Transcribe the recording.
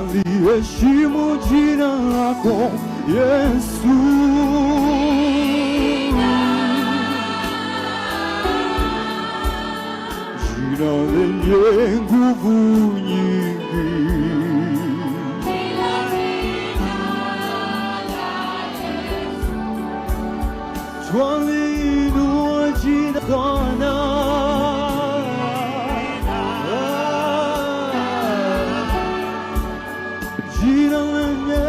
Twaliheshimu jina lako Yesu, jina lenye nguvu nyingi. Twaliinua jina Bwana, jina lenye